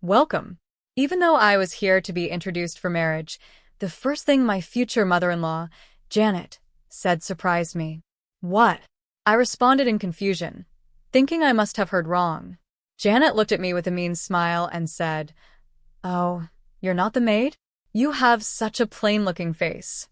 Welcome. Even though I was here to be introduced for marriage, the first thing my future mother-in-law, Janet, said surprised me. What? I responded in confusion, thinking I must have heard wrong. Janet looked at me with a mean smile and said, "Oh, you're not the maid? You have such a plain-looking face."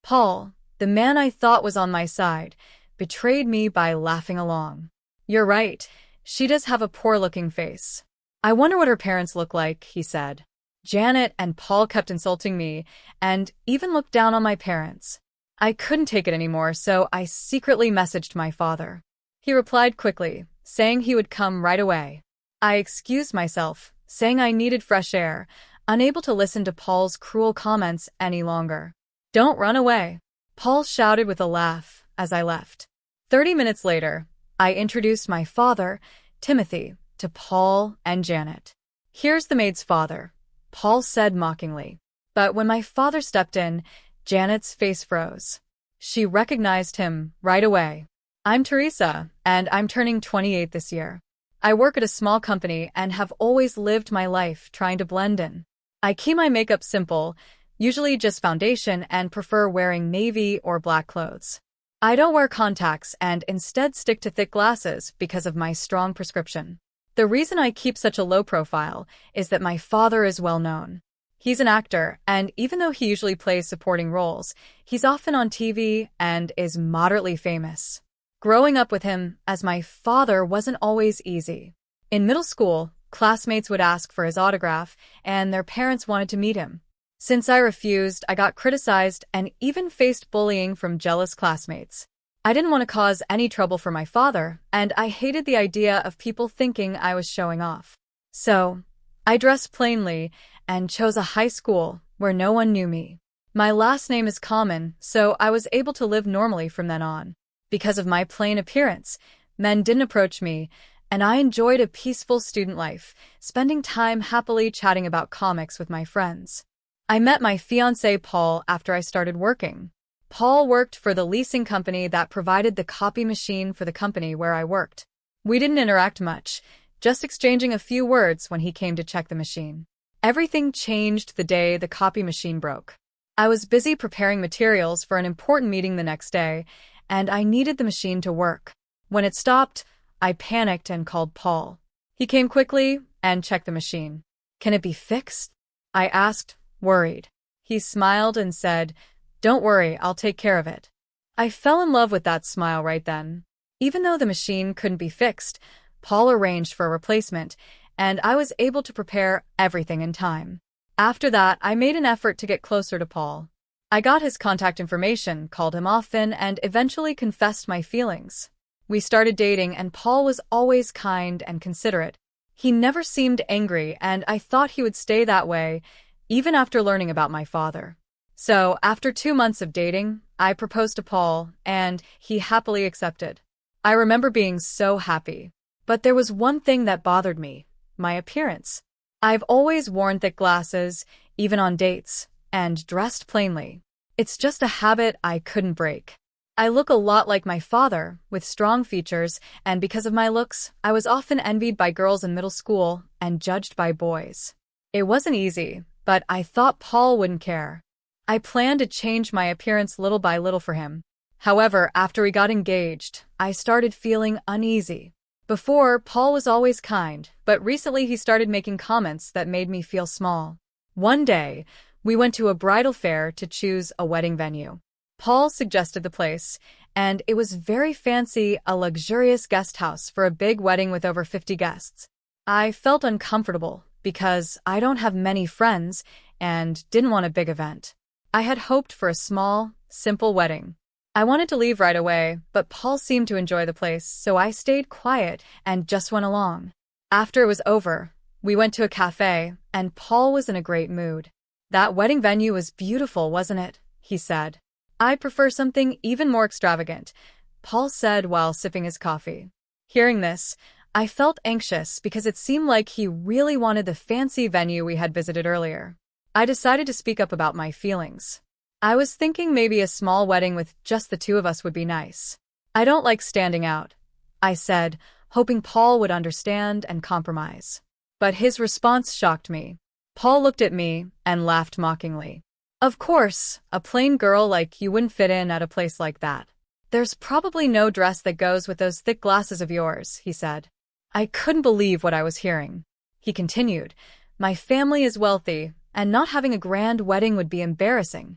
Paul, the man I thought was on my side, betrayed me by laughing along. "You're right, she does have a poor-looking face. I wonder what her parents look like," he said. Janet and Paul kept insulting me and even looked down on my parents. I couldn't take it anymore, so I secretly messaged my father. He replied quickly, saying he would come right away. I excused myself, saying I needed fresh air, unable to listen to Paul's cruel comments any longer. "Don't run away," Paul shouted with a laugh as I left. 30 minutes later, I introduced my father, Timothy, to Paul and Janet. "Here's the maid's father," Paul said mockingly. But when my father stepped in, Janet's face froze. She recognized him right away. "I'm Teresa, and I'm turning 28 this year. I work at a small company and have always lived my life trying to blend in. I keep my makeup simple, usually just foundation, and prefer wearing navy or black clothes. I don't wear contacts and instead stick to thick glasses because of my strong prescription. The reason I keep such a low profile is that my father is well known. He's an actor, and even though he usually plays supporting roles, he's often on TV and is moderately famous. Growing up with him as my father wasn't always easy. In middle school, classmates would ask for his autograph, and their parents wanted to meet him. Since I refused, I got criticized and even faced bullying from jealous classmates. I didn't want to cause any trouble for my father, and I hated the idea of people thinking I was showing off. So, I dressed plainly and chose a high school where no one knew me. My last name is common, so I was able to live normally from then on. Because of my plain appearance, men didn't approach me, and I enjoyed a peaceful student life, spending time happily chatting about comics with my friends. I met my fiancé Paul after I started working. Paul worked for the leasing company that provided the copy machine for the company where I worked. We didn't interact much, just exchanging a few words when he came to check the machine. Everything changed the day the copy machine broke. I was busy preparing materials for an important meeting the next day, and I needed the machine to work. When it stopped, I panicked and called Paul. He came quickly and checked the machine. "Can it be fixed?" I asked, worried. He smiled and said, "Don't worry, I'll take care of it." I fell in love with that smile right then. Even though the machine couldn't be fixed, Paul arranged for a replacement, and I was able to prepare everything in time. After that, I made an effort to get closer to Paul. I got his contact information, called him often, and eventually confessed my feelings. We started dating, and Paul was always kind and considerate. He never seemed angry, and I thought he would stay that way, even after learning about my father. So, after 2 months of dating, I proposed to Paul, and he happily accepted. I remember being so happy. But there was one thing that bothered me: my appearance. I've always worn thick glasses, even on dates, and dressed plainly. It's just a habit I couldn't break. I look a lot like my father, with strong features, and because of my looks, I was often envied by girls in middle school and judged by boys. It wasn't easy, but I thought Paul wouldn't care. I planned to change my appearance little by little for him. However, after we got engaged, I started feeling uneasy. Before, Paul was always kind, but recently he started making comments that made me feel small. One day, we went to a bridal fair to choose a wedding venue. Paul suggested the place, and it was very fancy, a luxurious guest house for a big wedding with over 50 guests. I felt uncomfortable because I don't have many friends and didn't want a big event. I had hoped for a small, simple wedding. I wanted to leave right away, but Paul seemed to enjoy the place, so I stayed quiet and just went along. After it was over, we went to a cafe, and Paul was in a great mood. "That wedding venue was beautiful, wasn't it?" he said. "I prefer something even more extravagant," Paul said while sipping his coffee. Hearing this, I felt anxious because it seemed like he really wanted the fancy venue we had visited earlier. I decided to speak up about my feelings. I was thinking maybe a small wedding with just the two of us would be nice. "I don't like standing out," I said, hoping Paul would understand and compromise. But his response shocked me. Paul looked at me and laughed mockingly. Of course, a plain girl like you wouldn't fit in at a place like that. There's probably no dress that goes with those thick glasses of yours, he said. I couldn't believe what I was hearing. He continued, my family is wealthy, and not having a grand wedding would be embarrassing.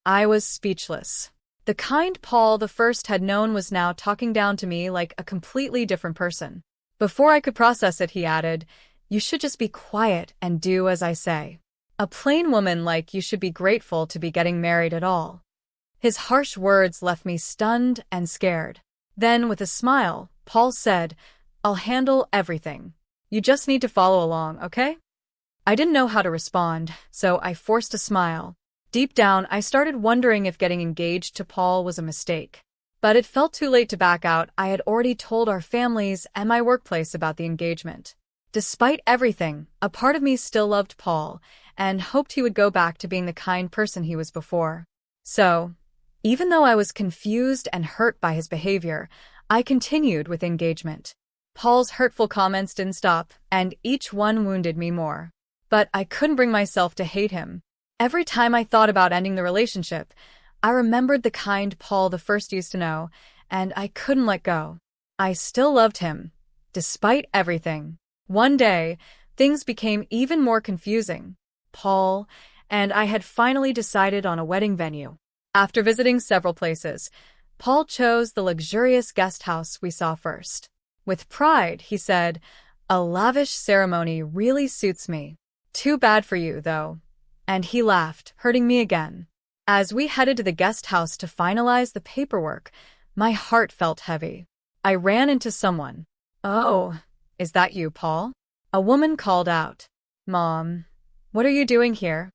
I was speechless. The kind Paul the First had known was now talking down to me like a completely different person. Before I could process it, he added, you should just be quiet and do as I say. A plain woman like you should be grateful to be getting married at all. His harsh words left me stunned and scared. Then, with a smile, Paul said, I'll handle everything. You just need to follow along, okay? I didn't know how to respond, so I forced a smile. Deep down, I started wondering if getting engaged to Paul was a mistake. But it felt too late to back out. I had already told our families and my workplace about the engagement. Despite everything, a part of me still loved Paul and hoped he would go back to being the kind person he was before. So, even though I was confused and hurt by his behavior, I continued with engagement. Paul's hurtful comments didn't stop, and each one wounded me more. But I couldn't bring myself to hate him. Every time I thought about ending the relationship, I remembered the kind Paul the First used to know, and I couldn't let go. I still loved him, despite everything. One day, things became even more confusing. Paul and I had finally decided on a wedding venue. After visiting several places, Paul chose the luxurious guest house we saw first. With pride, he said, a lavish ceremony really suits me. Too bad for you, though. And he laughed, hurting me again. As we headed to the guest house to finalize the paperwork, my heart felt heavy. I ran into someone. Oh, is that you, Paul? A woman called out. Mom, what are you doing here?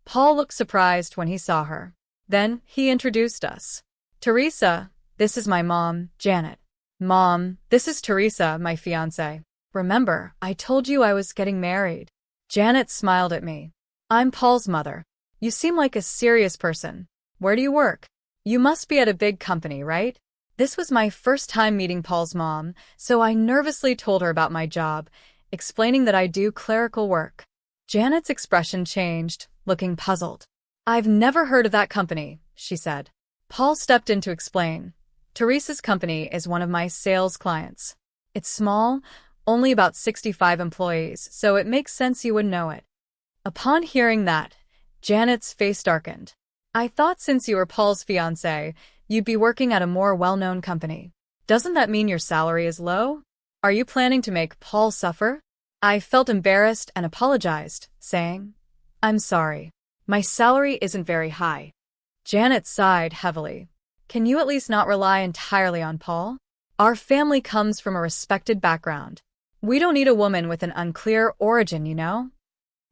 Paul looked surprised when he saw her. Then he introduced us. Teresa, this is my mom, Janet. Mom, this is Teresa, my fiancé. Remember, I told you I was getting married. Janet smiled at me. I'm Paul's mother. You seem like a serious person. Where do you work? You must be at a big company, right? This was my first time meeting Paul's mom, so I nervously told her about my job, explaining that I do clerical work. Janet's expression changed, looking puzzled. I've never heard of that company, she said. Paul stepped in to explain. Teresa's company is one of my sales clients. It's small, only about 65 employees, so it makes sense you would know it. Upon hearing that, Janet's face darkened. I thought since you were Paul's fiancé, you'd be working at a more well-known company. Doesn't that mean your salary is low? Are you planning to make Paul suffer? I felt embarrassed and apologized, saying, I'm sorry. My salary isn't very high. Janet sighed heavily. Can you at least not rely entirely on Paul? Our family comes from a respected background. We don't need a woman with an unclear origin, you know?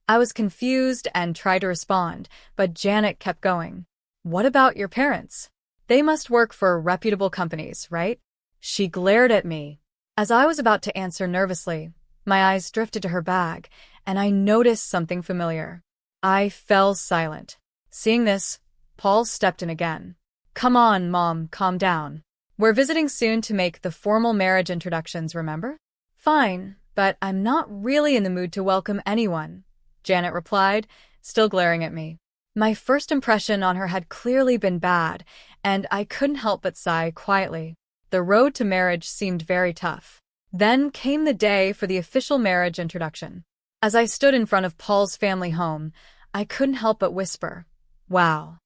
I was confused and tried to respond, but Janet kept going. What about your parents? They must work for reputable companies, right? She glared at me. As I was about to answer nervously, my eyes drifted to her bag, and I noticed something familiar. I fell silent. Seeing this, Paul stepped in again. Come on, Mom, calm down. We're visiting soon to make the formal marriage introductions, remember? Fine, but I'm not really in the mood to welcome anyone, Janet replied, still glaring at me. My first impression on her had clearly been bad, and I couldn't help but sigh quietly. The road to marriage seemed very tough. Then came the day for the official marriage introduction. As I stood in front of Paul's family home, I couldn't help but whisper, wow.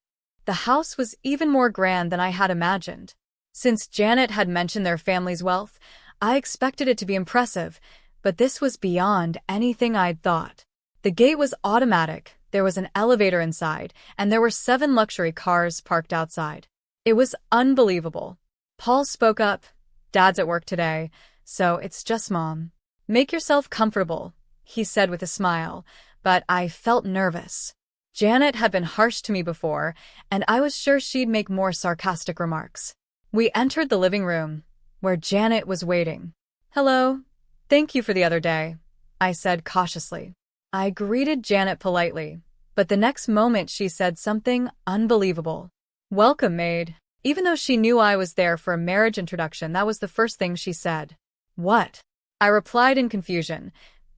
The house was even more grand than I had imagined. Since Janet had mentioned their family's wealth, I expected it to be impressive, but this was beyond anything I'd thought. The gate was automatic, there was an elevator inside, and there were 7 luxury cars parked outside. It was unbelievable. Paul spoke up. Dad's at work today, so it's just Mom. Make yourself comfortable, he said with a smile, but I felt nervous. Janet had been harsh to me before, and I was sure she'd make more sarcastic remarks. We entered the living room, where Janet was waiting. Hello. Thank you for the other day, I said cautiously. I greeted Janet politely, but the next moment she said something unbelievable. Welcome, maid. Even though she knew I was there for a marriage introduction, that was the first thing she said. What? I replied in confusion.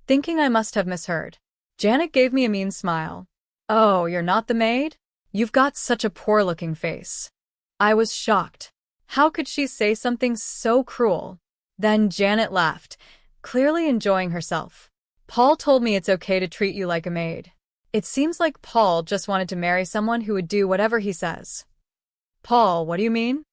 thinking I must have misheard. Janet gave me a mean smile. "Oh, you're not the maid? You've got such a poor-looking face." I was shocked. How could she say something so cruel? Then Janet laughed, clearly enjoying herself. "Paul told me it's okay to treat you like a maid." It seems like Paul just wanted to marry someone who would do whatever he says. "Paul, what do you mean?"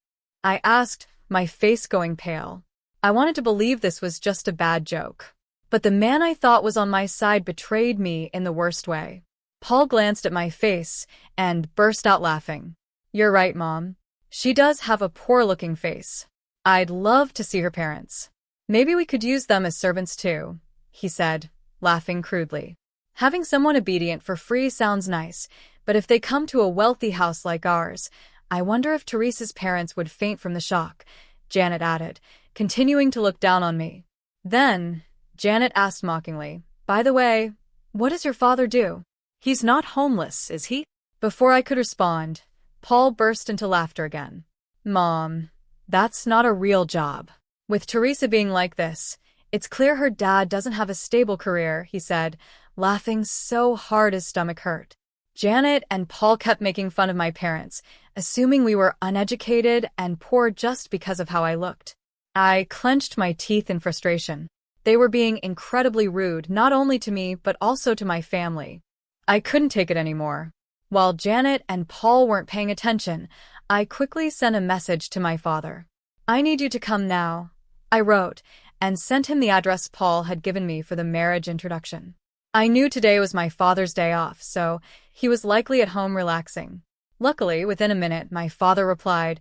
I asked, my face going pale. I wanted to believe this was just a bad joke. But the man I thought was on my side betrayed me in the worst way. Paul glanced at my face and burst out laughing. "You're right, Mom. She does have a poor-looking face. I'd love to see her parents. Maybe we could use them as servants too," he said, laughing crudely. "Having someone obedient for free sounds nice, but if they come to a wealthy house like ours, I wonder if Teresa's parents would faint from the shock," Janet added, continuing to look down on me. Then, Janet asked mockingly, "By the way, what does your father do? He's not homeless, is he?" Before I could respond, Paul burst into laughter again. "Mom, that's not a real job. With Teresa being like this, it's clear her dad doesn't have a stable career," he said, laughing so hard his stomach hurt. Janet and Paul kept making fun of my parents, assuming we were uneducated and poor just because of how I looked. I clenched my teeth in frustration. They were being incredibly rude, not only to me but also to my family. I couldn't take it anymore. While Janet and Paul weren't paying attention, I quickly sent a message to my father. "I need you to come now," I wrote, and sent him the address Paul had given me for the marriage introduction. I knew today was my father's day off, so he was likely at home relaxing. Luckily, within a minute, my father replied,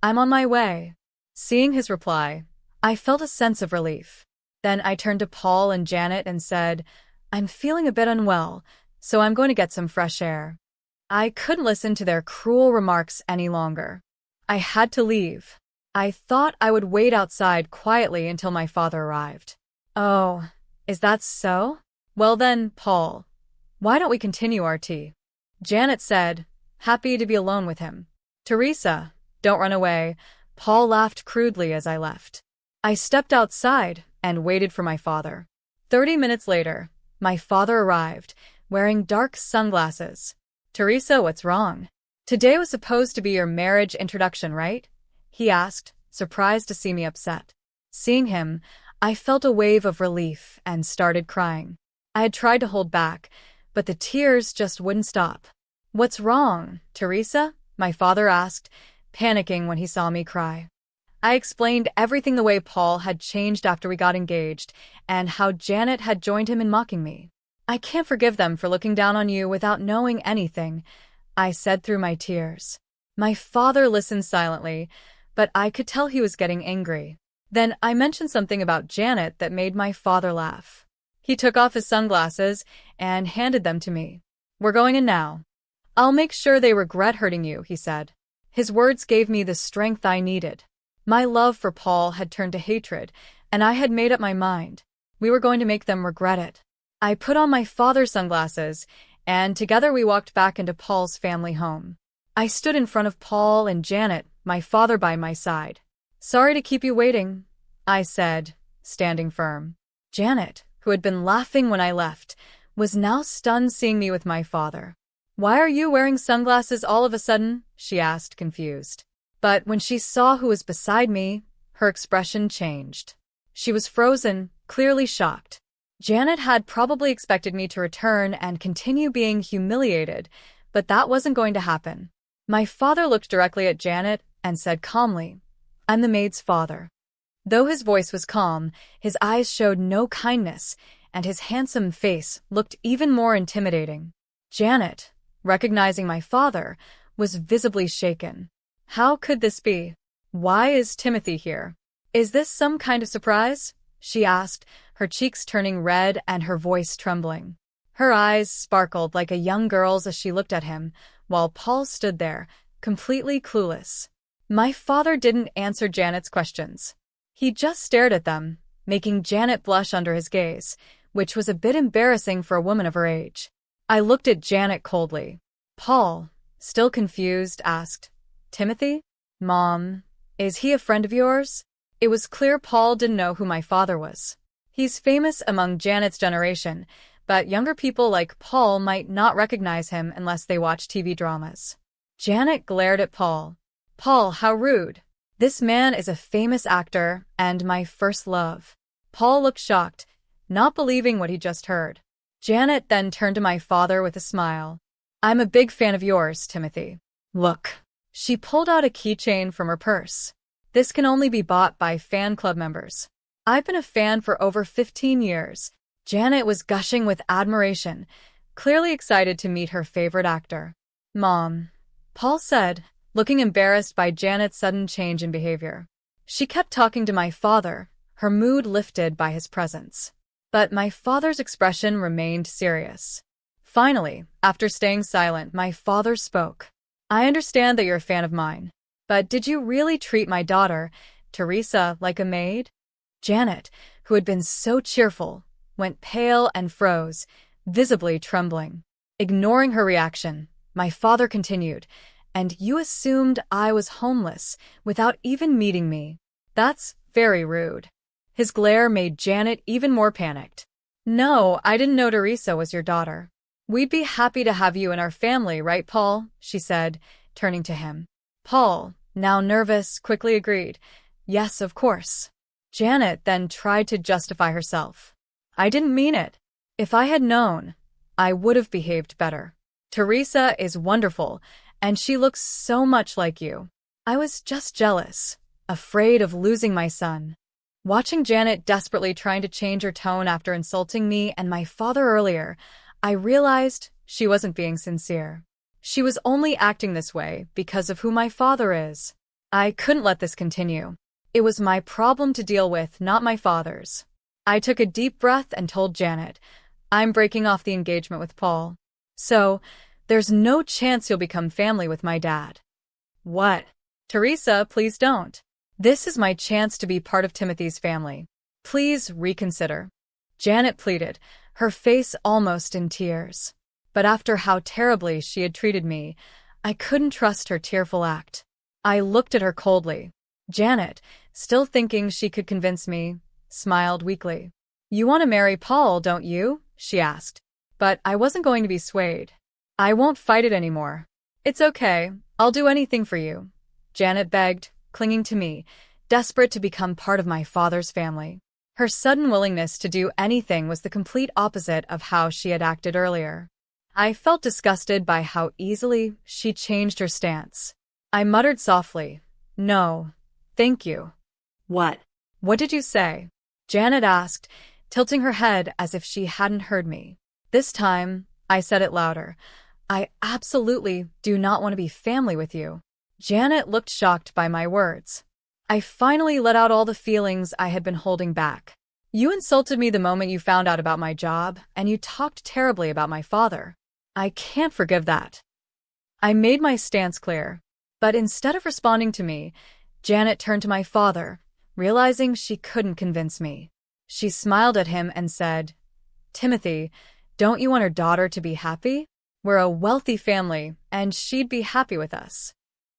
"I'm on my way." Seeing his reply, I felt a sense of relief. Then I turned to Paul and Janet and said, "I'm feeling a bit unwell, so I'm going to get some fresh air." I couldn't listen to their cruel remarks any longer. I had to leave. I thought I would wait outside quietly until my father arrived. "Oh, is that so? Well then, Paul, why don't we continue our tea?" Janet said, happy to be alone with him. "Teresa, don't run away." Paul laughed crudely as I left. I stepped outside and waited for my father. 30 minutes later, my father arrived, wearing dark sunglasses. "Teresa, what's wrong? Today was supposed to be your marriage introduction, right?" he asked, surprised to see me upset. Seeing him, I felt a wave of relief and started crying. I had tried to hold back, but the tears just wouldn't stop. "What's wrong, Teresa?" my father asked, panicking when he saw me cry. I explained everything, the way Paul had changed after we got engaged, and how Janet had joined him in mocking me. "I can't forgive them for looking down on you without knowing anything," I said through my tears. My father listened silently, but I could tell he was getting angry. Then I mentioned something about Janet that made my father laugh. He took off his sunglasses and handed them to me. "We're going in now. I'll make sure they regret hurting you," he said. His words gave me the strength I needed. My love for Paul had turned to hatred, and I had made up my mind. We were going to make them regret it. I put on my father's sunglasses, and together we walked back into Paul's family home. I stood in front of Paul and Janet, my father by my side. "Sorry to keep you waiting," I said, standing firm. Janet, who had been laughing when I left, was now stunned seeing me with my father. "Why are you wearing sunglasses all of a sudden?" she asked, confused. But when she saw who was beside me, her expression changed. She was frozen, clearly shocked. Janet had probably expected me to return and continue being humiliated, but that wasn't going to happen. My father looked directly at Janet and said calmly, "I'm the maid's father." Though his voice was calm, his eyes showed no kindness, and his handsome face looked even more intimidating. Janet, recognizing my father, was visibly shaken. How could this be? "Why is Timothy here? Is this some kind of surprise?" she asked, her cheeks turning red and her voice trembling. Her eyes sparkled like a young girl's as she looked at him, while Paul stood there, completely clueless. My father didn't answer Janet's questions. He just stared at them, making Janet blush under his gaze, which was a bit embarrassing for a woman of her age. I looked at Janet coldly. Paul, still confused, asked, "Timothy? Mom, is he a friend of yours?" It was clear Paul didn't know who my father was. He's famous among Janet's generation, but younger people like Paul might not recognize him unless they watch TV dramas. Janet glared at Paul. Paul, how rude. This man is a famous actor and my first love. Paul looked shocked, not believing what he just heard. Janet then turned to my father with a smile. I'm a big fan of yours, Timothy. Look. She pulled out a keychain from her purse. This can only be bought by fan club members. I've been a fan for over 15 years. Janet was gushing with admiration, clearly excited to meet her favorite actor. Mom, Paul said, looking embarrassed by Janet's sudden change in behavior. She kept talking to my father, her mood lifted by his presence. But my father's expression remained serious. Finally, after staying silent, my father spoke. I understand that you're a fan of mine, but did you really treat my daughter, Teresa, like a maid? Janet, who had been so cheerful, went pale and froze, visibly trembling. Ignoring her reaction, my father continued, and you assumed I was homeless without even meeting me. That's very rude. His glare made Janet even more panicked. No, I didn't know Teresa was your daughter. We'd be happy to have you in our family, right, Paul? She said, turning to him. Paul, now nervous, quickly agreed. Yes, of course. Janet then tried to justify herself. I didn't mean it. If I had known, I would have behaved better. Teresa is wonderful, and she looks so much like you. I was just jealous, afraid of losing my son. Watching Janet desperately trying to change her tone after insulting me and my father earlier, I realized she wasn't being sincere. She was only acting this way because of who my father is. I couldn't let this continue. It was my problem to deal with, not my father's. I took a deep breath and told Janet, I'm breaking off the engagement with Paul. So, there's no chance you'll become family with my dad. What? Teresa, please don't. This is my chance to be part of Timothy's family. Please reconsider. Janet pleaded, her face almost in tears. But after how terribly she had treated me, I couldn't trust her tearful act. I looked at her coldly. Janet, still thinking she could convince me, smiled weakly. You want to marry Paul, don't you? She asked. But I wasn't going to be swayed. I won't fight it anymore. It's okay, I'll do anything for you. Janet begged, clinging to me, desperate to become part of my father's family. Her sudden willingness to do anything was the complete opposite of how she had acted earlier. I felt disgusted by how easily she changed her stance. I muttered softly, No, thank you. What? What did you say? Janet asked, tilting her head as if she hadn't heard me. This time, I said it louder. I absolutely do not want to be family with you. Janet looked shocked by my words. I finally let out all the feelings I had been holding back. You insulted me the moment you found out about my job, and you talked terribly about my father. I can't forgive that. I made my stance clear, but instead of responding to me, Janet turned to my father, realizing she couldn't convince me. She smiled at him and said, Timothy, don't you want our daughter to be happy? We're a wealthy family, and she'd be happy with us.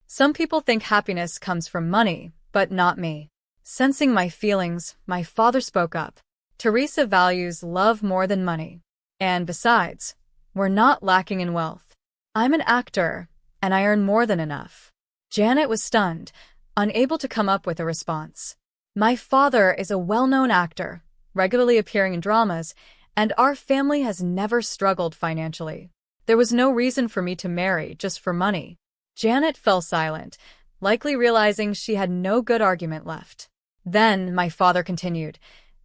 Some people think happiness comes from money, but not me. Sensing my feelings, my father spoke up. Teresa values love more than money. And besides, we're not lacking in wealth. I'm an actor, and I earn more than enough. Janet was stunned, unable to come up with a response. My father is a well-known actor, regularly appearing in dramas, and our family has never struggled financially. There was no reason for me to marry just for money. Janet fell silent, likely realizing she had no good argument left. Then my father continued,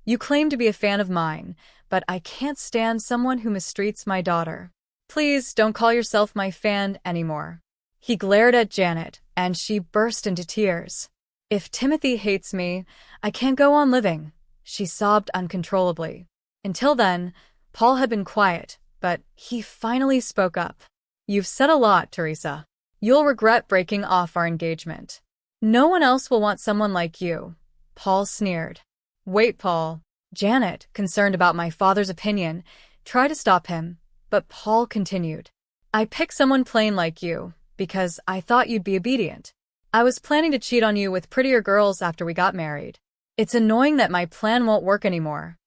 You claim to be a fan of mine, but I can't stand someone who mistreats my daughter. Please don't call yourself my fan anymore. He glared at Janet, and she burst into tears. If Timothy hates me, I can't go on living, she sobbed uncontrollably. Until then, Paul had been quiet, but he finally spoke up. You've said a lot, Teresa. You'll regret breaking off our engagement. No one else will want someone like you, Paul sneered. Wait, Paul. Janet, concerned about my father's opinion, tried to stop him, but Paul continued. I picked someone plain like you, because I thought you'd be obedient. I was planning to cheat on you with prettier girls after we got married. It's annoying that my plan won't work anymore.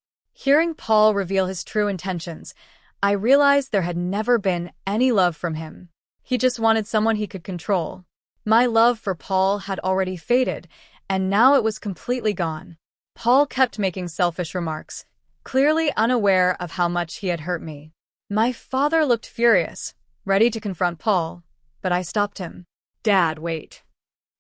Hearing Paul reveal his true intentions, I realized there had never been any love from him. He just wanted someone he could control. My love for Paul had already faded, and now it was completely gone. Paul kept making selfish remarks, clearly unaware of how much he had hurt me. My father looked furious, ready to confront Paul, but I stopped him. "Dad, wait."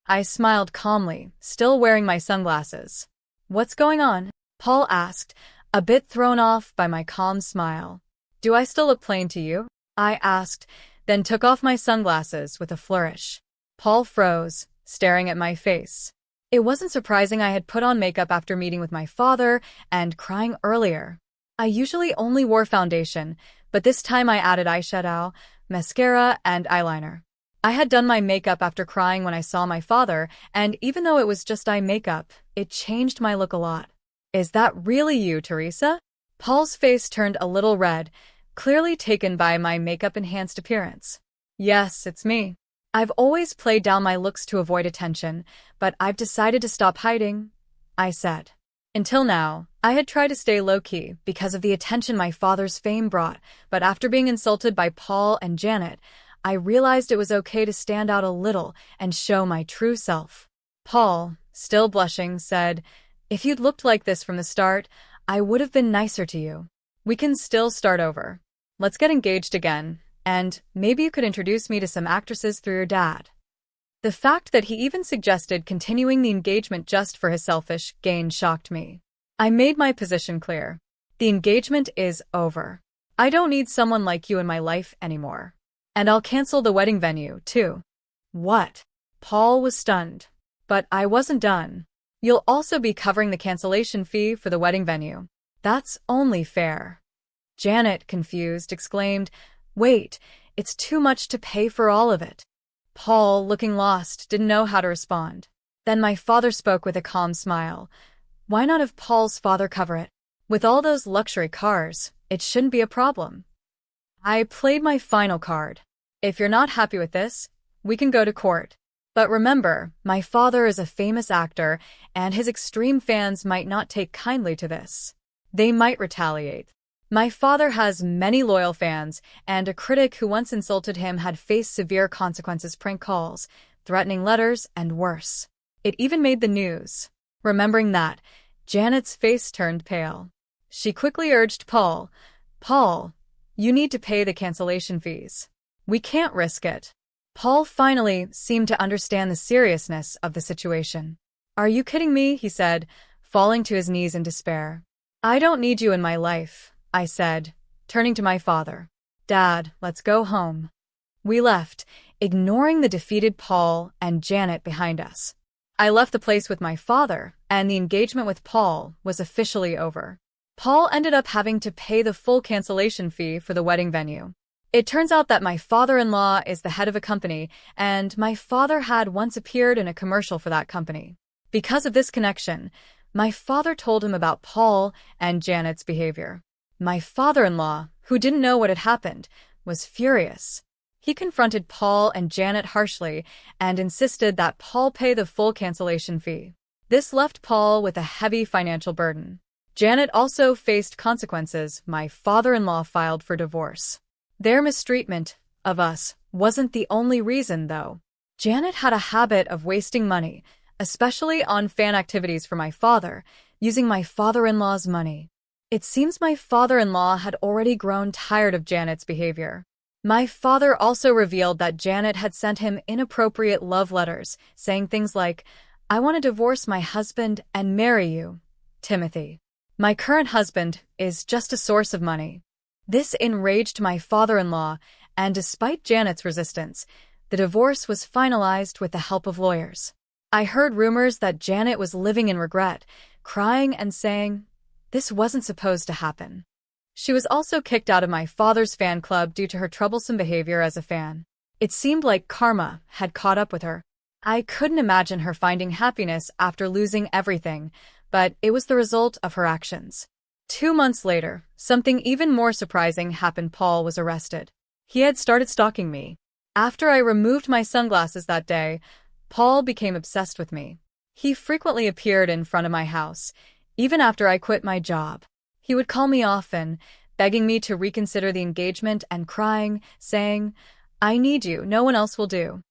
I smiled calmly, still wearing my sunglasses. "What's going on?" Paul asked, a bit thrown off by my calm smile. "Do I still look plain to you?" I asked, then took off my sunglasses with a flourish. Paul froze, staring at my face. It wasn't surprising I had put on makeup after meeting with my father and crying earlier. I usually only wore foundation, but this time I added eyeshadow, mascara, and eyeliner. I had done my makeup after crying when I saw my father, and even though it was just eye makeup, it changed my look a lot. "Is that really you, Teresa?" Paul's face turned a little red, clearly taken by my makeup-enhanced appearance. "Yes, it's me. I've always played down my looks to avoid attention, but I've decided to stop hiding," I said. Until now, I had tried to stay low-key because of the attention my father's fame brought, but after being insulted by Paul and Janet, I realized it was okay to stand out a little and show my true self. Paul, still blushing, said, "If you'd looked like this from the start, I would have been nicer to you. We can still start over. Let's get engaged again, and maybe you could introduce me to some actresses through your dad." The fact that he even suggested continuing the engagement just for his selfish gain shocked me. I made my position clear. The engagement is over. I don't need someone like you in my life anymore. And I'll cancel the wedding venue, too. "What?" Paul was stunned. But I wasn't done. "You'll also be covering the cancellation fee for the wedding venue. That's only fair." Janet, confused, exclaimed, "Wait, it's too much to pay for all of it." Paul, looking lost, didn't know how to respond. Then my father spoke with a calm smile. "Why not have Paul's father cover it? With all those luxury cars, it shouldn't be a problem." I played my final card. "If you're not happy with this, we can go to court. But remember, my father is a famous actor, and his extreme fans might not take kindly to this. They might retaliate. My father has many loyal fans, and a critic who once insulted him had faced severe consequences: prank calls, threatening letters, and worse. It even made the news." Remembering that, Janet's face turned pale. She quickly urged Paul, "Paul, you need to pay the cancellation fees. We can't risk it." Paul finally seemed to understand the seriousness of the situation. "Are you kidding me?" he said, falling to his knees in despair. "I don't need you in my life," I said, turning to my father. "Dad, let's go home." We left, ignoring the defeated Paul and Janet behind us. I left the place with my father, and the engagement with Paul was officially over. Paul ended up having to pay the full cancellation fee for the wedding venue. It turns out that my father-in-law is the head of a company, and my father had once appeared in a commercial for that company. Because of this connection, my father told him about Paul and Janet's behavior. My father-in-law, who didn't know what had happened, was furious. He confronted Paul and Janet harshly and insisted that Paul pay the full cancellation fee. This left Paul with a heavy financial burden. Janet also faced consequences. My father-in-law filed for divorce. Their mistreatment of us wasn't the only reason, though. Janet had a habit of wasting money, especially on fan activities for my father, using my father-in-law's money. It seems my father-in-law had already grown tired of Janet's behavior. My father also revealed that Janet had sent him inappropriate love letters, saying things like, "I want to divorce my husband and marry you, Timothy. My current husband is just a source of money." This enraged my father-in-law, and despite Janet's resistance, the divorce was finalized with the help of lawyers. I heard rumors that Janet was living in regret, crying and saying, "This wasn't supposed to happen." She was also kicked out of my father's fan club due to her troublesome behavior as a fan. It seemed like karma had caught up with her. I couldn't imagine her finding happiness after losing everything, but it was the result of her actions. 2 months later, something even more surprising happened. Paul was arrested. He had started stalking me. After I removed my sunglasses that day, Paul became obsessed with me. He frequently appeared in front of my house, even after I quit my job. He would call me often, begging me to reconsider the engagement and crying, saying, "I need you, no one else will do."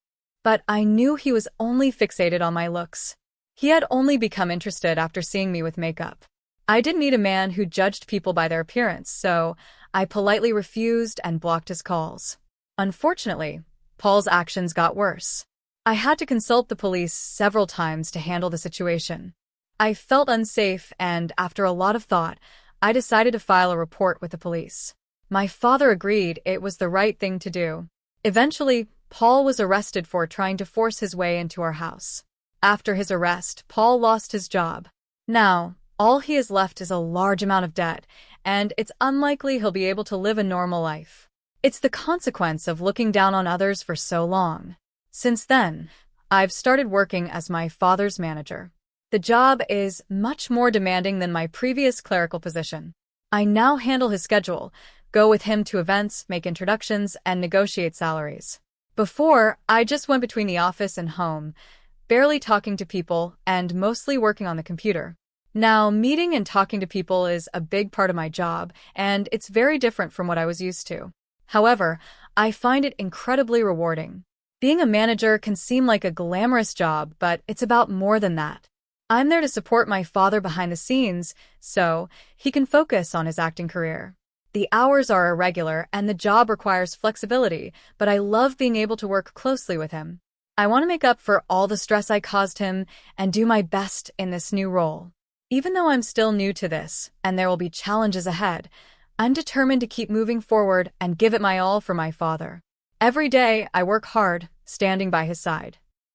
But I knew he was only fixated on my looks. He had only become interested after seeing me with makeup. I didn't need a man who judged people by their appearance, so I politely refused and blocked his calls. Unfortunately, Paul's actions got worse. I had to consult the police several times to handle the situation. I felt unsafe, and after a lot of thought, I decided to file a report with the police. My father agreed it was the right thing to do. Eventually, Paul was arrested for trying to force his way into our house. After his arrest, Paul lost his job. Now, all he has left is a large amount of debt, and it's unlikely he'll be able to live a normal life. It's the consequence of looking down on others for so long. Since then, I've started working as my father's manager. The job is much more demanding than my previous clerical position. I now handle his schedule, go with him to events, make introductions, and negotiate salaries. Before, I just went between the office and home, barely talking to people and mostly working on the computer. Now, meeting and talking to people is a big part of my job, and it's very different from what I was used to. However, I find it incredibly rewarding. Being a manager can seem like a glamorous job, but it's about more than that. I'm there to support my father behind the scenes, so he can focus on his acting career. The hours are irregular and the job requires flexibility, but I love being able to work closely with him. I want to make up for all the stress I caused him and do my best in this new role. Even though I'm still new to this, and there will be challenges ahead, I'm determined to keep moving forward and give it my all for my father. Every day, I work hard, standing by his side.